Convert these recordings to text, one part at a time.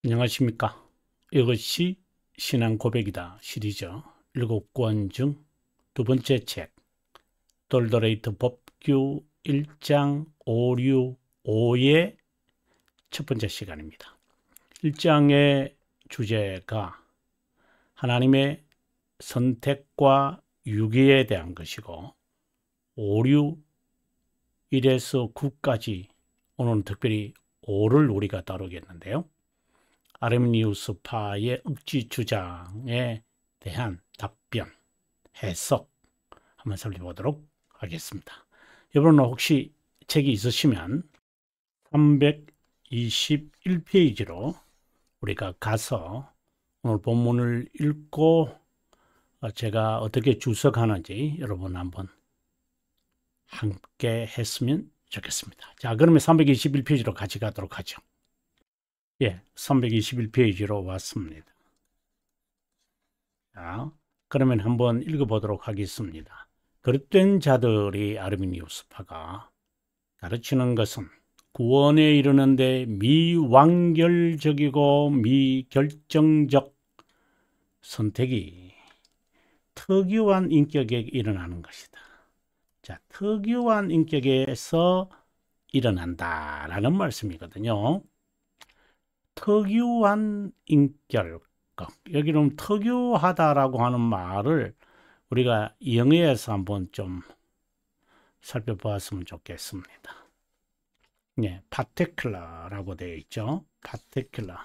안녕하십니까. 이것이 신앙 고백이다 시리즈 7권 중 두 번째 책 돌더레이트 법규 1장 5, 6, 5의 첫 번째 시간입니다. 1장의 주제가 하나님의 선택과 유기에 대한 것이고 5, 6, 1에서 9까지 오늘은 특별히 5를 우리가 다루겠는데요. 아르미니우스파의 억지 주장에 대한 답변, 해석 한번 살펴보도록 하겠습니다. 여러분 혹시 책이 있으시면 321페이지로 우리가 가서 오늘 본문을 읽고 제가 어떻게 주석하는지 여러분 한번 함께 했으면 좋겠습니다. 자, 그러면 321페이지로 같이 가도록 하죠. 예, 321페이지로 왔습니다. 자, 그러면 한번 읽어보도록 하겠습니다. 그릇된 자들이 아르미니우스파가 가르치는 것은 구원에 이르는데 미완결적이고 미결정적 선택이 특유한 인격에 일어나는 것이다. 자, 특유한 인격에서 일어난다라는 말씀이거든요. 특유한 인격, 여기는 특유하다라고 하는 말을 우리가 영어에서 한번 좀 살펴보았으면 좋겠습니다. 예, particular라고 되어 있죠. particular.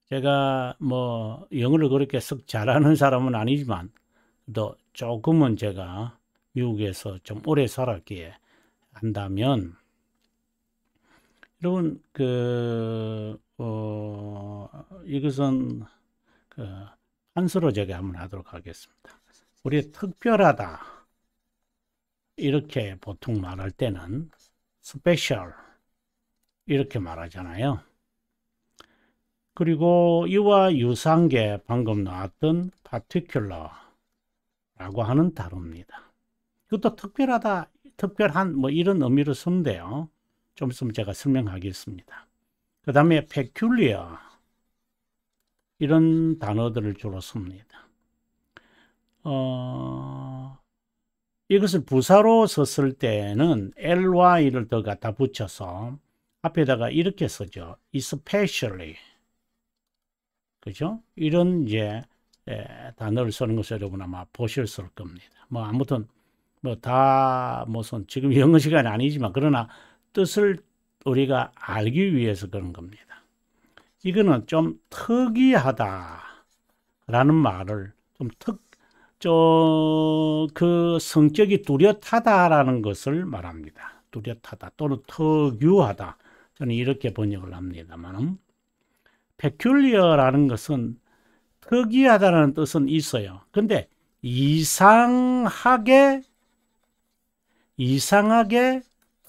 제가 뭐 영어를 그렇게 썩 잘하는 사람은 아니지만 또 조금은 제가 미국에서 좀 오래 살았기에 한다면 여러분 이것은 한서로 제가 한번 하도록 하겠습니다. 우리 특별하다 이렇게 보통 말할 때는 스페셜 이렇게 말하잖아요. 그리고 이와 유사한 게 방금 나왔던 particular라고 하는 단어입니다. 이것도 특별하다, 특별한 뭐 이런 의미로 쓰는데요. 좀 있으면 제가 설명하겠습니다. 그 다음에 peculiar 이런 단어들을 주로 씁니다. 이것을 부사로 썼을 때는 ly를 더 갖다 붙여서 앞에다가 이렇게 쓰죠. especially. 그죠? 이런 이제 단어를 쓰는 것을 여러분 아마 보셨을 겁니다. 뭐 아무튼 뭐 다 무슨 지금 영어 시간이 아니지만 그러나 뜻을 우리가 알기 위해서 그런 겁니다. 이거는 좀 특이하다라는 말을 그 성격이 뚜렷하다라는 것을 말합니다. 뚜렷하다 또는 특유하다. 저는 이렇게 번역을 합니다만 peculiar라는 것은 특이하다는 뜻은 있어요. 근데 이상하게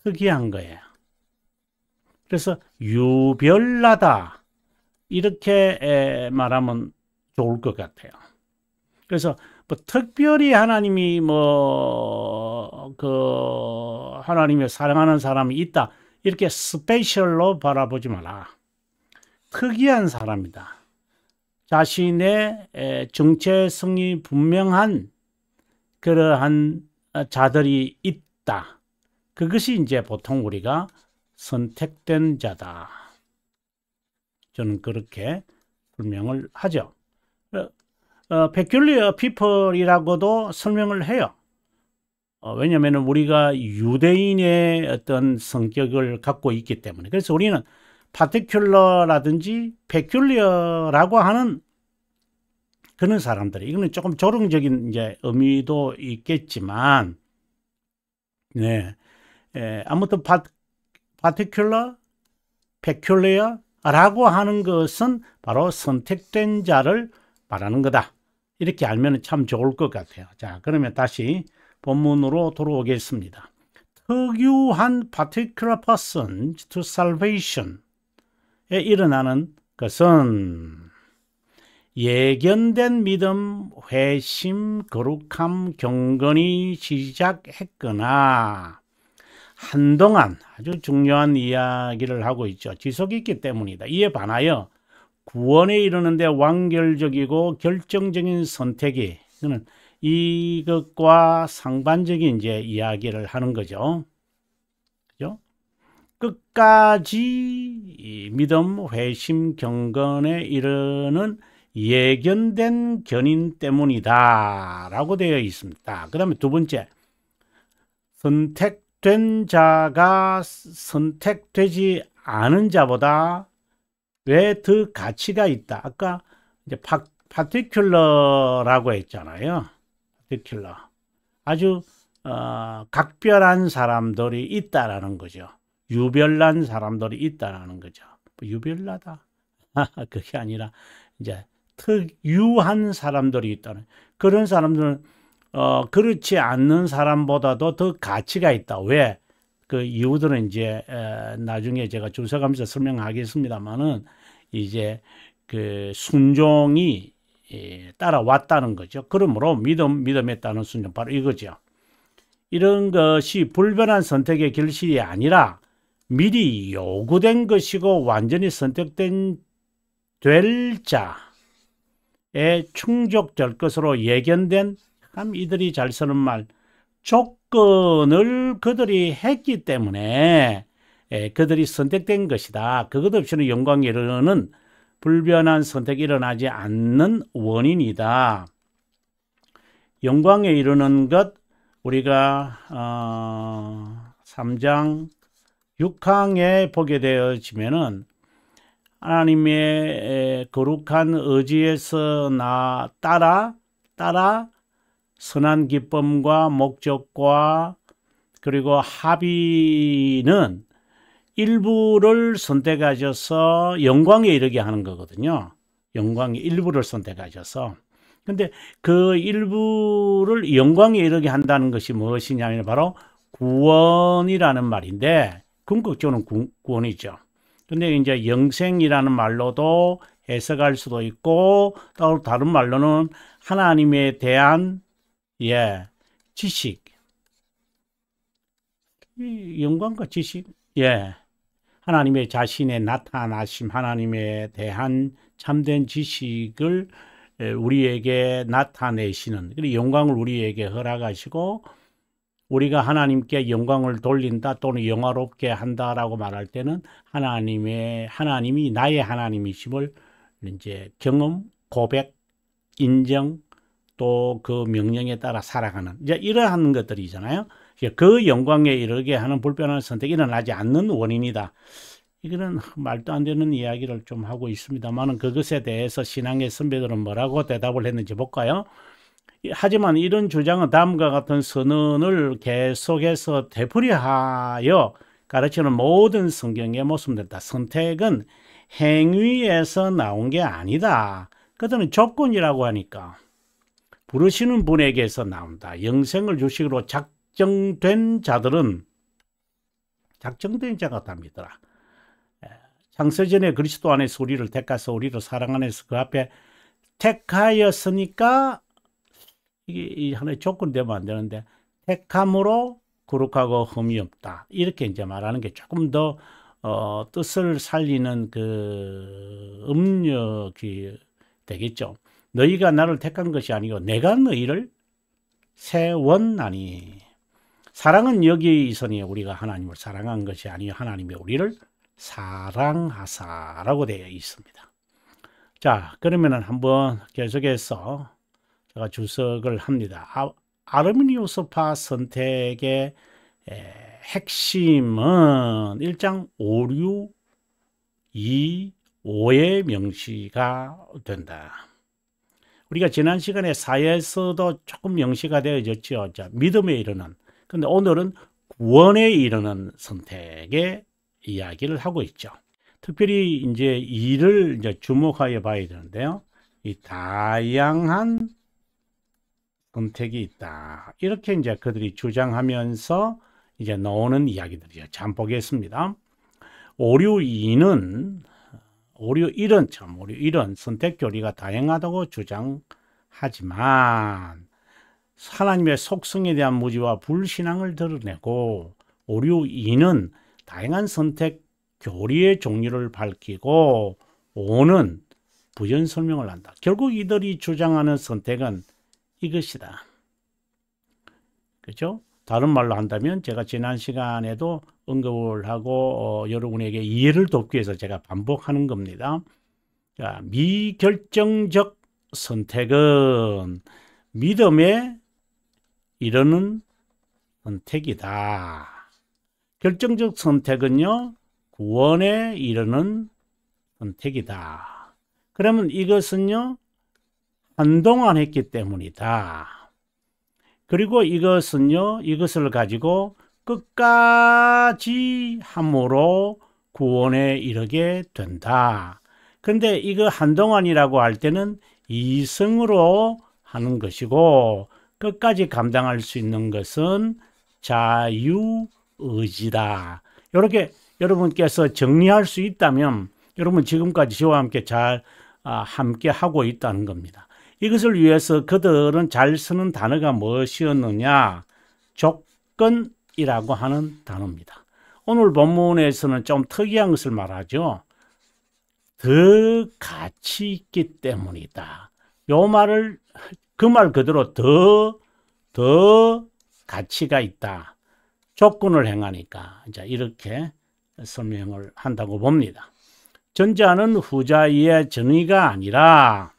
특이한 거예요. 그래서 유별나다 이렇게 말하면 좋을 것 같아요. 그래서 뭐 특별히 하나님이 하나님의 사랑하는 사람이 있다 이렇게 스페셜로 바라보지 마라. 특이한 사람이다. 자신의 정체성이 분명한 그러한 자들이 있다. 그것이 이제 보통 우리가 선택된 자다. 저는 그렇게 설명을 하죠. peculiar people이라고도 설명을 해요. 왜냐하면 우리가 유대인의 어떤 성격을 갖고 있기 때문에. 그래서 우리는 particular라든지 peculiar라고 하는 그런 사람들이, 이거는 조금 조롱적인 이제 의미도 있겠지만, 네, 아무튼 particular, peculiar라고 하는 것은 바로 선택된 자를 말하는 거다. 이렇게 알면 참 좋을 것 같아요. 자, 그러면 다시 본문으로 돌아오겠습니다. 특유한 particular person to salvation에 일어나는 것은 예견된 믿음, 회심, 거룩함, 경건이 시작했거나 한동안 아주 중요한 이야기를 하고 있죠. 지속이 있기 때문이다. 이에 반하여 구원에 이르는데 완결적이고 결정적인 선택이 이거는 이것과 상반적인 이제 이야기를 하는 거죠. 그죠? 끝까지 믿음, 회심, 경건에 이르는 예견된 견인 때문이다 라고 되어 있습니다. 그 다음에 두 번째, 선택된 자가 선택되지 않은 자보다 왜 더 가치가 있다. 아까 이제 파티큘러라고 했잖아요. 파티큘러. 아주 각별한 사람들이 있다라는 거죠. 유별난 사람들이 있다라는 거죠. 유별나다. 그게 아니라 이제 특유한 사람들이 있다는. 그런 사람들은 그렇지 않는 사람보다도 더 가치가 있다. 왜? 그 이유들은 이제 나중에 제가 주석하면서 설명하겠습니다만은 이제 그 순종이 따라왔다는 거죠. 그러므로 믿음에 따른 순종 바로 이거죠. 이런 것이 불변한 선택의 결실이 아니라 미리 요구된 것이고 완전히 선택된 될 자에 충족될 것으로 예견된, 참 이들이 잘 쓰는 말, 조건을 그들이 했기 때문에 그들이 선택된 것이다. 그것 없이는 영광에 이르는 불변한 선택이 일어나지 않는 원인이다. 영광에 이르는 것, 우리가 3장 6항에 보게 되어지면은 하나님의 거룩한 의지에서 따라 선한 기쁨과 목적과 그리고 합의는 일부를 선택하셔서 영광에 이르게 하는 거거든요. 영광의 일부를 선택하셔서. 근데 그 일부를 영광에 이르게 한다는 것이 무엇이냐면 바로 구원이라는 말인데, 궁극적으로는 구원이죠. 근데 이제 영생이라는 말로도 해석할 수도 있고, 또 다른 말로는 하나님에 대한 지식, 영광과 지식, 하나님의 자신의 나타나심, 하나님에 대한 참된 지식을 우리에게 나타내시는, 그리고 영광을 우리에게 허락하시고 우리가 하나님께 영광을 돌린다 또는 영화롭게 한다라고 말할 때는 하나님이 나의 하나님이심을 이제 경험, 고백, 인정, 또 그 명령에 따라 살아가는 이제 이러한 것들이잖아요. 그 영광에 이르게 하는 불변한 선택이 일어나지 않는 원인이다. 이거는 말도 안 되는 이야기를 좀 하고 있습니다만 그것에 대해서 신앙의 선배들은 뭐라고 대답을 했는지 볼까요? 하지만 이런 주장은 다음과 같은 선언을 계속해서 되풀이하여 가르치는 모든 성경의 모습들다. 선택은 행위에서 나온 게 아니다. 그들은 조건이라고 하니까 부르시는 분에게서 나온다. 영생을 주식으로 작정된 자들은 작정된 자가 다 믿어라. 창세전에 그리스도 안에서 우리를 택하사 우리를 사랑 안에서 그 앞에 택하였으니까 이게 하나의 조건 되면 안 되는데 택함으로 거룩하고 흠이 없다. 이렇게 이제 말하는 게 조금 더 뜻을 살리는 그 음력이 되겠죠. 너희가 나를 택한 것이 아니고 내가 너희를 세웠나니. 사랑은 여기 있으니 우리가 하나님을 사랑한 것이 아니요 하나님이 우리를 사랑하사라고 되어 있습니다. 자, 그러면은 한번 계속해서 제가 주석을 합니다. 아르미니우스파 선택의 핵심은 1장 5, 6, 2, 5의 명시가 된다. 우리가 지난 시간에 4에서도 조금 명시가 되어졌죠. 자, 믿음에 이르는. 근데 오늘은 구원에 이르는 선택의 이야기를 하고 있죠. 특별히 이제 이를 이제 주목하여 봐야 되는데요. 이 다양한 선택이 있다. 이렇게 이제 그들이 주장하면서 이제 나오는 이야기들이죠. 자, 한번 보겠습니다. 오류 1은 선택 교리가 다양하다고 주장하지만 하나님의 속성에 대한 무지와 불신앙을 드러내고 오류 2는 다양한 선택 교리의 종류를 밝히고 5는 부연 설명을 한다. 결국 이들이 주장하는 선택은 이것이다. 그렇죠? 다른 말로 한다면 제가 지난 시간에도 언급을 하고 여러분에게 이해를 돕기 위해서 제가 반복하는 겁니다. 자, 미결정적 선택은 믿음에 이르는 선택이다. 결정적 선택은요, 구원에 이르는 선택이다. 그러면 이것은요, 한동안 했기 때문이다. 그리고 이것은요, 이것을 가지고 끝까지 함으로 구원에 이르게 된다. 그런데 이거 한동안이라고 할 때는 이성으로 하는 것이고, 끝까지 감당할 수 있는 것은 자유의지다. 이렇게 여러분께서 정리할 수 있다면 여러분 지금까지 저와 함께 잘 함께 하고 있다는 겁니다. 이것을 위해서 그들은 잘 쓰는 단어가 무엇이었느냐? 조건이라고 하는 단어입니다. 오늘 본문에서는 좀 특이한 것을 말하죠. 더 가치 있기 때문이다. 요 말을 그 말 그대로 더 가치가 있다. 조건을 행하니까 이제 이렇게 설명을 한다고 봅니다. 전자는 후자의 전의가 아니라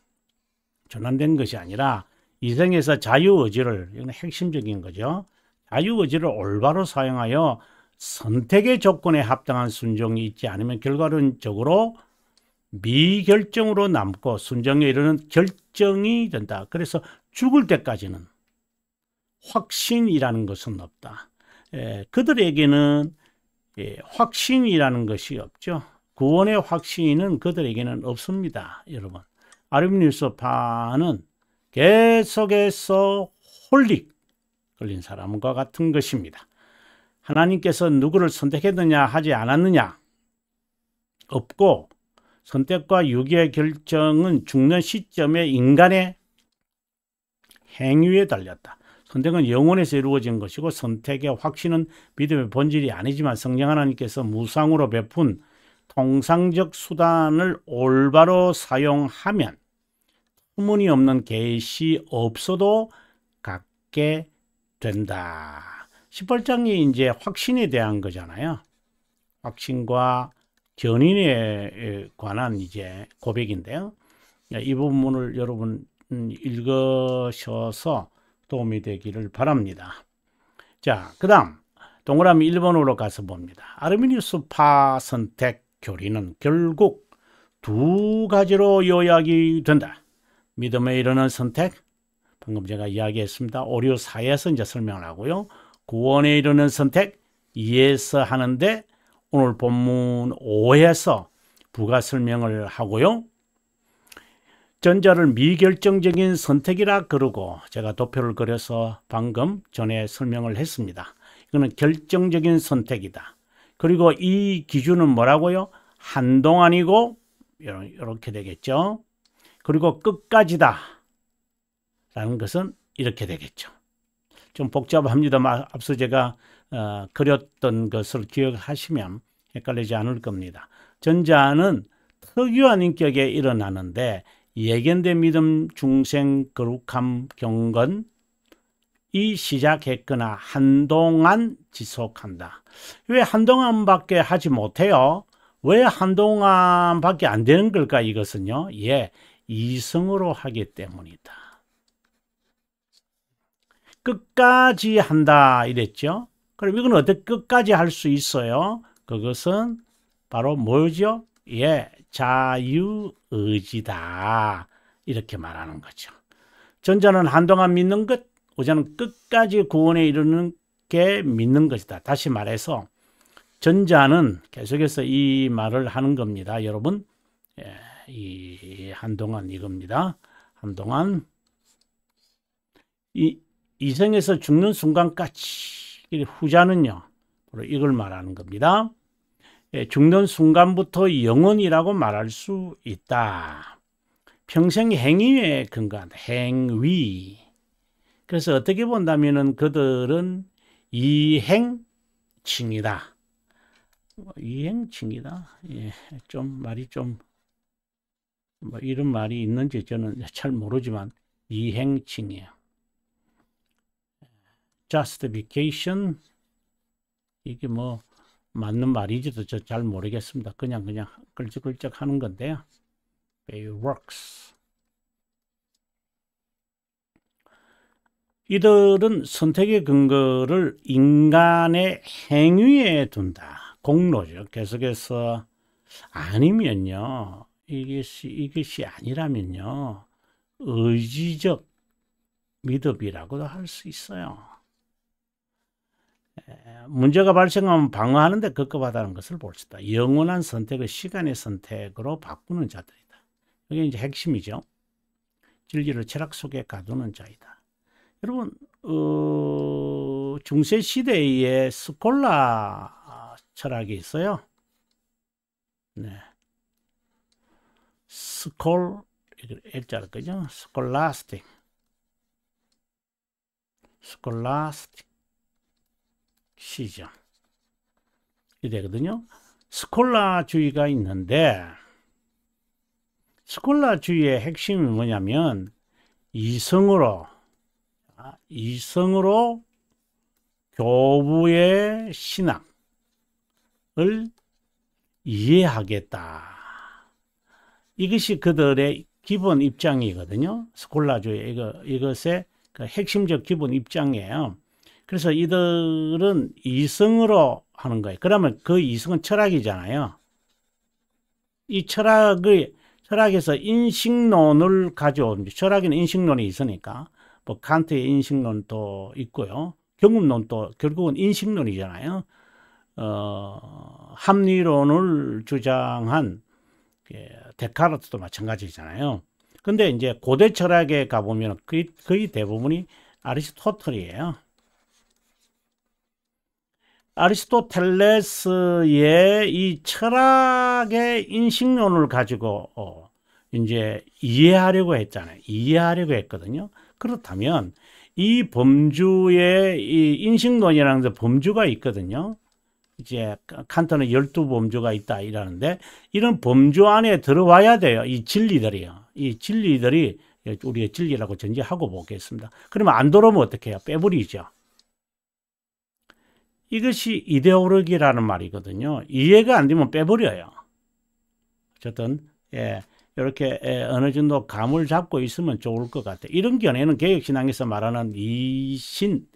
전환된 것이 아니라 이생에서 자유의지를, 이건 핵심적인 거죠. 자유의지를 올바로 사용하여 선택의 조건에 합당한 순종이 있지 않으면 결과론적으로 미결정으로 남고 순종에 이르는 결정이 된다. 그래서 죽을 때까지는 확신이라는 것은 없다. 그들에게는 확신이라는 것이 없죠. 구원의 확신은 그들에게는 없습니다. 여러분, 아르미니우스파는 계속해서 홀릭 걸린 사람과 같은 것입니다. 하나님께서 누구를 선택했느냐 하지 않았느냐 없고, 선택과 유기의 결정은 죽는 시점에 인간의 행위에 달렸다. 선택은 영혼에서 이루어진 것이고 선택의 확신은 믿음의 본질이 아니지만 성령 하나님께서 무상으로 베푼 통상적 수단을 올바로 사용하면 터무니없는 계시 없어도 갖게 된다. 18장이 이제 확신에 대한 거잖아요. 확신과 견인에 관한 이제 고백인데요. 이 부분을 여러분 읽으셔서 도움이 되기를 바랍니다. 자, 그 다음 동그라미 1번으로 가서 봅니다. 아르미니우스파 선택 교리는 결국 두 가지로 요약이 된다. 믿음에 이르는 선택, 방금 제가 이야기했습니다. 오류 4에서 이제 설명을 하고요. 구원에 이르는 선택 2에서 하는데 오늘 본문 5에서 부가 설명을 하고요. 전자를 미결정적인 선택이라 그러고 제가 도표를 그려서 방금 전에 설명을 했습니다. 이거는 결정적인 선택이다. 그리고 이 기준은 뭐라고요? 한동안이고 이렇게 되겠죠. 그리고 끝까지다 라는 것은 이렇게 되겠죠. 좀 복잡합니다만 앞서 제가 그렸던 것을 기억하시면 헷갈리지 않을 겁니다. 전자는 특유한 인격에 일어나는데 예견된 믿음, 중생, 거룩함, 경건 이 시작했거나 한동안 지속한다. 왜 한동안밖에 하지 못해요? 왜 한동안밖에 안 되는 걸까? 이것은요. 이성으로 하기 때문이다. 끝까지 한다 이랬죠. 그럼 이건 어떻게 끝까지 할 수 있어요? 그것은 바로 뭐죠? 자유의지다. 이렇게 말하는 거죠. 전자는 한동안 믿는 것, 후자는 끝까지 구원에 이르는 게 믿는 것이다. 다시 말해서 전자는 계속해서 이 말을 하는 겁니다. 여러분, 이 한동안 이겁니다. 한동안 이 생에서 죽는 순간까지, 후자는요, 바로 이걸 말하는 겁니다. 죽는 순간부터 영원이라고 말할 수 있다. 평생 행위에 근거한다. 행위. 그래서 어떻게 본다면은 그들은 이행, 이행칭이다. 이행칭이다. 예, 좀 말이 좀 뭐 이런 말이 있는지 저는 잘 모르지만 이행칭이에요. justification 이게 뭐 맞는 말인지도 저 잘 모르겠습니다. 그냥 끌적끌적 하는 건데요. works. 이들은 선택의 근거를 인간의 행위에 둔다. 공로죠. 계속해서 아니면요. 이것이 아니라면요. 의지적 믿음이라고도 할 수 있어요. 문제가 발생하면 방어하는데 급급하다는 것을 볼 수 있다. 영원한 선택을 시간의 선택으로 바꾸는 자들이다. 이게 이제 핵심이죠. 진리를 철학 속에 가두는 자이다. 여러분, 중세 시대에 스콜라 철학이 있어요. 네. L자를 그죠? 스콜라스틱 시죠. 이 되거든요. 스콜라주의가 있는데 스콜라주의의 핵심이 뭐냐면 이성으로 교부의 신학을 이해하겠다. 이것이 그들의 기본 입장이거든요. 스콜라주의 이것의 그 핵심적 기본 입장이에요. 그래서 이들은 이성으로 하는 거예요. 그러면 그 이성은 철학이잖아요. 이 철학에서 인식론을 가져옵니다. 철학에는 인식론이 있으니까 뭐 칸트의 인식론도 있고요. 경험론도 결국은 인식론이잖아요. 합리론을 주장한 데카르트도 마찬가지잖아요. 근데 이제 고대 철학에 가보면 거의 대부분이 아리스토텔이에요. 아리스토텔레스의 이 철학의 인식론을 가지고 이제 이해하려고 했잖아요. 이해하려고 했거든요. 그렇다면 이 범주의 이 인식론이라는 범주가 있거든요. 이제 칸트는 12범주가 있다 이러는데 이런 범주 안에 들어와야 돼요. 이 진리들이요. 이 진리들이 우리의 진리라고 전제하고 보겠습니다. 그러면 안 들어오면 어떻게 해요? 빼버리죠. 이것이 이데올로기라는 말이거든요. 이해가 안 되면 빼버려요. 어쨌든 이렇게 어느 정도 감을 잡고 있으면 좋을 것 같아요. 이런 견해는 개혁신앙에서 말하는 이신,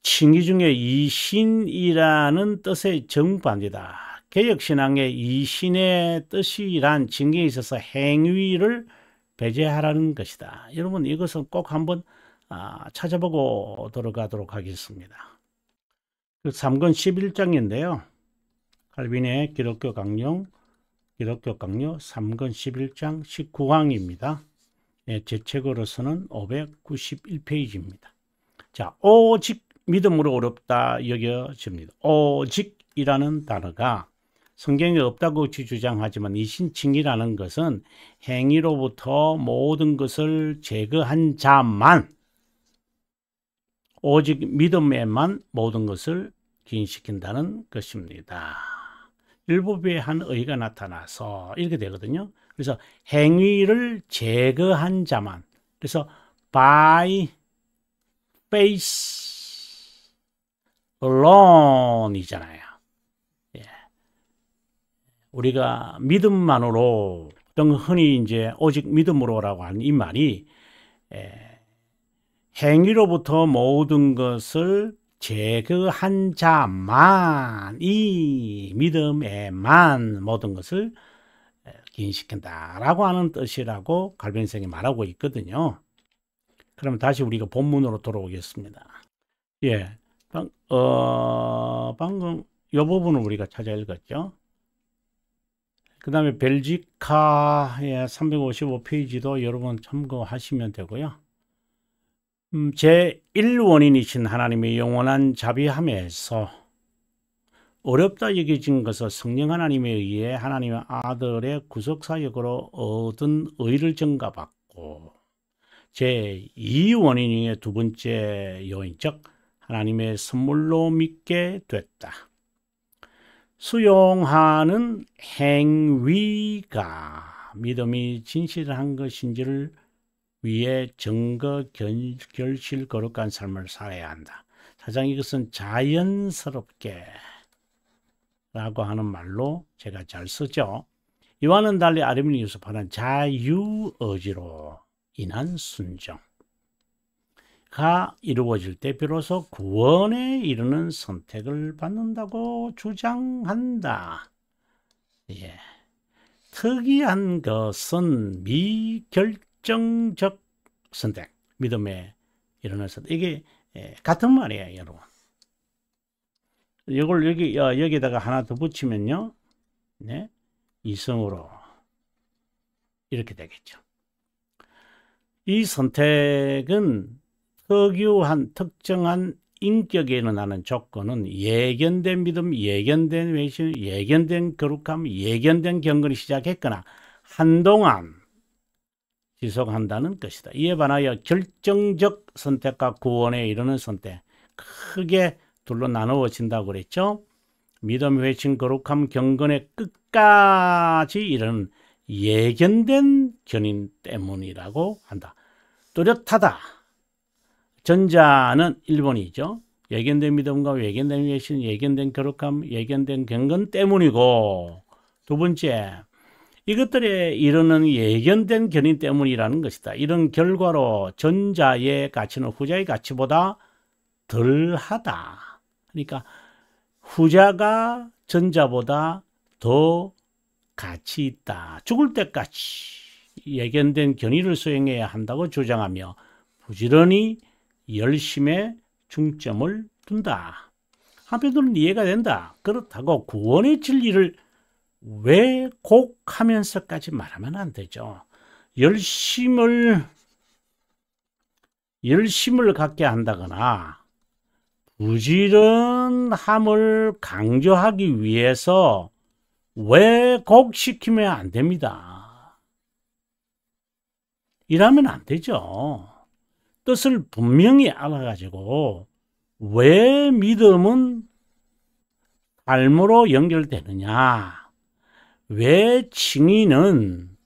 칭의 중에 이신이라는 뜻의 정반대다. 개혁신앙의 이신의 뜻이란 칭의에 있어서 행위를 배제하라는 것이다. 여러분 이것은 꼭 한번 찾아보고 들어가도록 하겠습니다. 그 3권 11장인데요. 칼빈의 기독교 강령 3권 11장 19항입니다. 제 책으로서는 591페이지입니다. 자, 오직 믿음으로 어렵다 여겨집니다. 오직이라는 단어가 성경에 없다고 주장하지만 이신칭이라는 것은 행위로부터 모든 것을 제거한 자만, 오직 믿음에만 모든 것을 기인시킨다는 것입니다. 율법에 한 의가 나타나서 이렇게 되거든요. 그래서 행위를 제거한 자만, 그래서 by faith alone이잖아요. 우리가 믿음만으로, 흔히 이제 오직 믿음으로라고 하는 이 말이 행위로부터 모든 것을 제거한 자만, 이 믿음에만 모든 것을 기인시킨다라고 하는 뜻이라고 칼빈 선생이 말하고 있거든요. 그럼 다시 우리가 본문으로 돌아오겠습니다. 방금 이 부분을 우리가 찾아 읽었죠. 그 다음에 벨지카의 355페이지도 여러분 참고하시면 되고요. 제1원인이신 하나님의 영원한 자비함에서 어렵다 여겨진 것을 성령 하나님에 의해 하나님의 아들의 구속사역으로 얻은 의를 전가받고 제2원인 중에 두 번째 요인, 즉 하나님의 선물로 믿게 됐다. 수용하는 행위가 믿음이 진실한 것인지를 위해 증거 결실 거룩한 삶을 살아야 한다. 사실 이것은 자연스럽게 라고 하는 말로 제가 잘 쓰죠. 이와는 달리 아르미니우스 파는 자유의지로 인한 순종가 이루어질 때 비로소 구원에 이르는 선택을 받는다고 주장한다. 예. 특이한 것은 미결정적 선택, 믿음에 이르는 선택. 이게 같은 말이에요, 여러분. 이걸 여기다가 하나 더 붙이면요, 네, 이성으로 이렇게 되겠죠. 이 선택은 특유한 특정한 인격에 일어나는 조건은 예견된 믿음, 예견된 외신, 예견된 거룩함, 예견된 경건이 시작했거나 한동안 지속한다는 것이다. 이에 반하여 결정적 선택과 구원에 이르는 선택, 크게 둘로 나누어진다고 그랬죠. 믿음, 회심, 거룩함, 경건의 끝까지 이르는 예견된 견인 때문이라고 한다. 뚜렷하다. 전자는 1번이죠. 예견된 믿음과 예견된 회심, 예견된 거룩함, 예견된 경건 때문이고, 두 번째, 이것들에 이르는 예견된 견인 때문이라는 것이다. 이런 결과로 전자의 가치는 후자의 가치보다 덜하다. 그러니까 후자가 전자보다 더 가치 있다. 죽을 때까지 예견된 견인을 수행해야 한다고 주장하며 부지런히 열심에 중점을 둔다. 한편으로는 이해가 된다. 그렇다고 구원의 진리를 왜곡하면서까지 말하면 안 되죠. 열심을 갖게 한다거나 부지런함을 강조하기 위해서 왜곡시키면 안 됩니다. 이러면 안 되죠. 뜻을 분명히 알아가지고 왜 믿음은 삶으로 연결되느냐, 왜 칭의는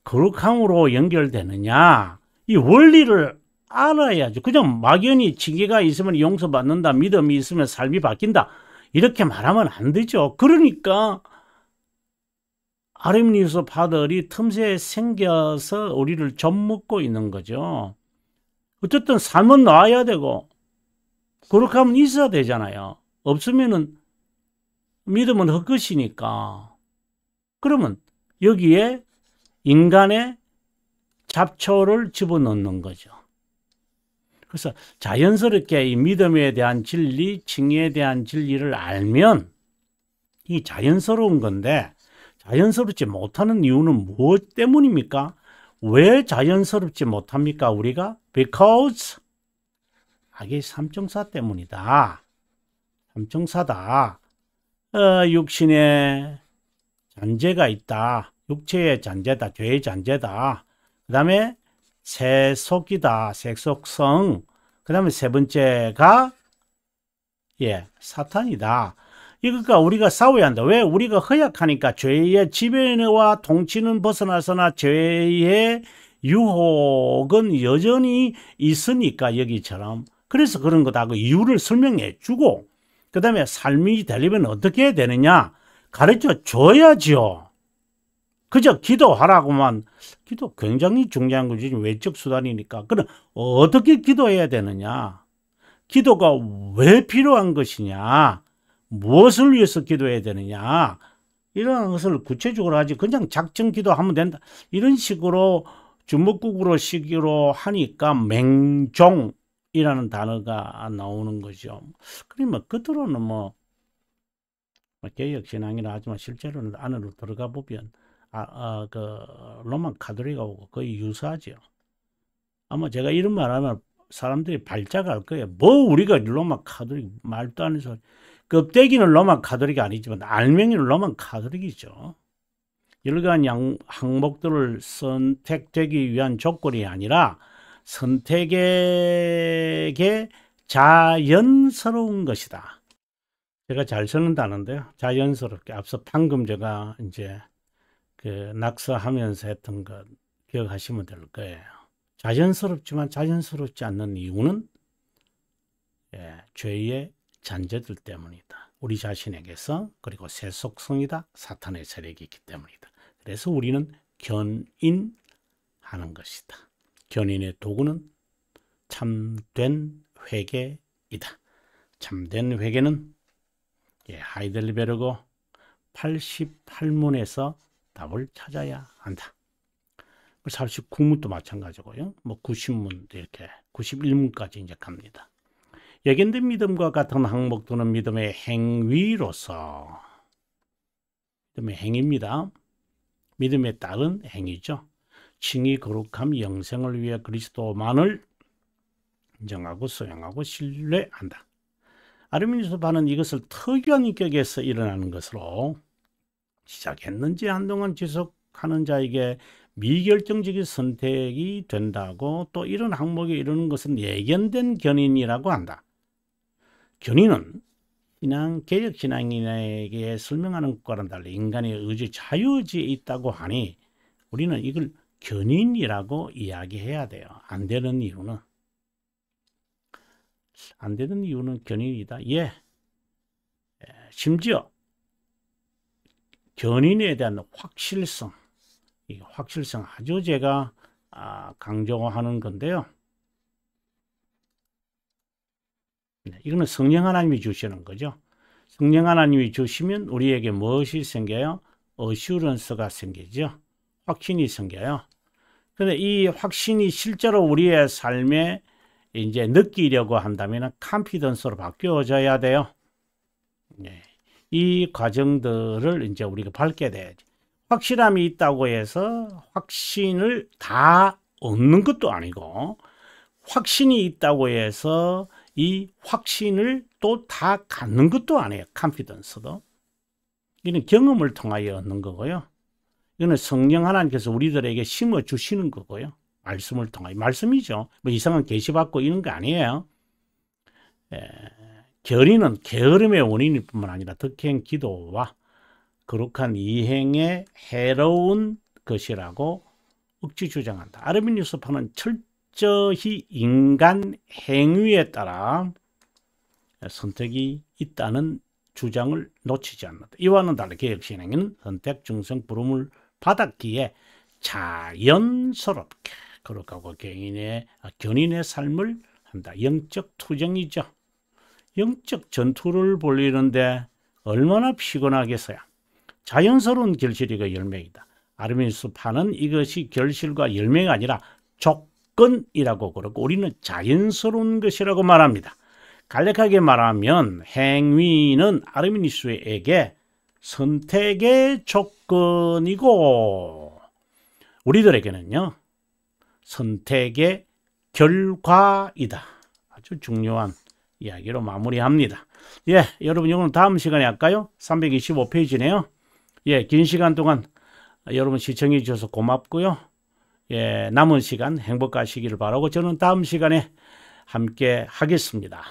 거룩함으로 연결되느냐, 이 원리를 알아야죠. 그냥 막연히 칭의가 있으면 용서받는다, 믿음이 있으면 삶이 바뀐다, 이렇게 말하면 안 되죠. 그러니까 아르미니우스 파들이 틈새에 생겨서 우리를 젖먹고 있는 거죠. 어쨌든 삶은 나와야 되고 거룩함은 있어야 되잖아요. 없으면은 믿음은 헛것이니까. 그러면 여기에 인간의 잡초를 집어넣는 거죠. 그래서 자연스럽게 이 믿음에 대한 진리, 칭의에 대한 진리를 알면 이 자연스러운 건데, 자연스럽지 못하는 이유는 무엇 때문입니까? 왜 자연스럽지 못합니까? 우리가 because 이게 삼총사 때문이다. 삼총사다. 육신에 잔재가 있다. 육체의 잔재다. 죄의 잔재다. 그 다음에 세속이다. 색속성. 그 다음에 세 번째가 사탄이다. 이것과 우리가 싸워야 한다. 왜? 우리가 허약하니까 죄의 지배와 통치는 벗어나서나 죄의 유혹은 여전히 있으니까, 여기처럼. 그래서 그런 거다. 그 이유를 설명해 주고, 그 다음에 삶이 되려면 어떻게 해야 되느냐? 가르쳐 줘야죠. 그저 기도하라고만. 기도 굉장히 중요한 거지. 외적 수단이니까. 그럼 어떻게 기도해야 되느냐? 기도가 왜 필요한 것이냐? 무엇을 위해서 기도해야 되느냐? 이런 것을 구체적으로 하지. 그냥 작정 기도하면 된다. 이런 식으로 주먹국으로 시기로 하니까 맹종이라는 단어가 나오는 거죠. 그러면 겉으로는 개혁신앙이라 하지만 실제로는 안으로 들어가 보면 그 로만 카톨릭하고 거의 유사하죠. 아마 제가 이런 말하면 사람들이 발작할 거예요. 우리가 로만 카톨릭 말도 안 해서. 껍데기는 로만 카톨릭이 아니지만 알맹이는 로만 카톨릭이죠. 여러가지 항목들을 선택되기 위한 조건이 아니라 선택에게 자연스러운 것이다. 제가 잘 쓰는다는데요. 자연스럽게 앞서 방금 제가 이제 그 낙서하면서 했던 것 기억하시면 될 거예요. 자연스럽지만 자연스럽지 않는 이유는 죄의 잔재들 때문이다. 우리 자신에게서, 그리고 세속성이다. 사탄의 세력이 있기 때문이다. 그래서 우리는 견인하는 것이다. 견인의 도구는 참된 회개이다. 참된 회개는 하이델베르그 88문에서 답을 찾아야 한다. 49문도 마찬가지고요. 뭐 90문 이렇게 91문까지 이제 갑니다. 예견된 믿음과 같은 항목 또는 믿음의 행위로서, 믿음의 행위입니다. 믿음에 따른 행위죠. 칭의, 거룩함, 영생을 위해 그리스도만을 인정하고 수용하고 신뢰한다. 아르미니스파는 이것을 특유한 인격에서 일어나는 것으로 시작했는지 한동안 지속하는 자에게 미결정적인 선택이 된다고, 또 이런 항목에 이르는 것은 예견된 견인이라고 한다. 견인은 개혁신앙인에게 설명하는 것과는 달리 인간의 의지, 자유의지에 있다고 하니 우리는 이걸 견인이라고 이야기해야 돼요. 안 되는 이유는 견인이다. 심지어 견인에 대한 확실성, 이 확실성 아주 제가 강조하는 건데요. 이거는 성령 하나님이 주시는 거죠. 성령 하나님이 주시면 우리에게 무엇이 생겨요? 어슈런스가 생기죠. 확신이 생겨요. 그런데 이 확신이 실제로 우리의 삶에 이제 느끼려고 한다면 컨피던스로 바뀌어져야 돼요. 이 과정들을 이제 우리가 밟게 돼야지. 확실함이 있다고 해서 확신을 다 얻는 것도 아니고, 확신이 있다고 해서 이 확신을 또 다 갖는 것도 아니에요. 컨피던스도. 이는 경험을 통하여 얻는 거고요. 이거는 성령 하나님께서 우리들에게 심어 주시는 거고요. 말씀을 통하여. 말씀이죠. 뭐 이상한 계시받고 이런 거 아니에요. 결의는 게으름의 원인일 뿐만 아니라 덕행 기도와 거룩한 이행에 해로운 것이라고 억지 주장한다. 아르미니스파는 철저히 인간 행위에 따라 선택이 있다는 주장을 놓치지 않는다. 이와는 달리 개혁신앙은 선택, 중생, 부름을 받았기에 자연스럽게 거룩하고 견인의 삶을 한다. 영적 투쟁이죠. 영적 전투를 벌이는데 얼마나 피곤하겠어요. 자연스러운 결실이고 열매이다. 아르미니스파는 이것이 결실과 열매가 아니라 조건이라고 그러고, 우리는 자연스러운 것이라고 말합니다. 간략하게 말하면 행위는 아르미니스에게 선택의 조건이고, 우리들에게는요 선택의 결과이다. 아주 중요한 이야기로 마무리합니다. 여러분, 이거는 다음 시간에 할까요? 325페이지네요. 긴 시간 동안 여러분 시청해 주셔서 고맙고요. 남은 시간 행복하시기를 바라고 저는 다음 시간에 함께 하겠습니다.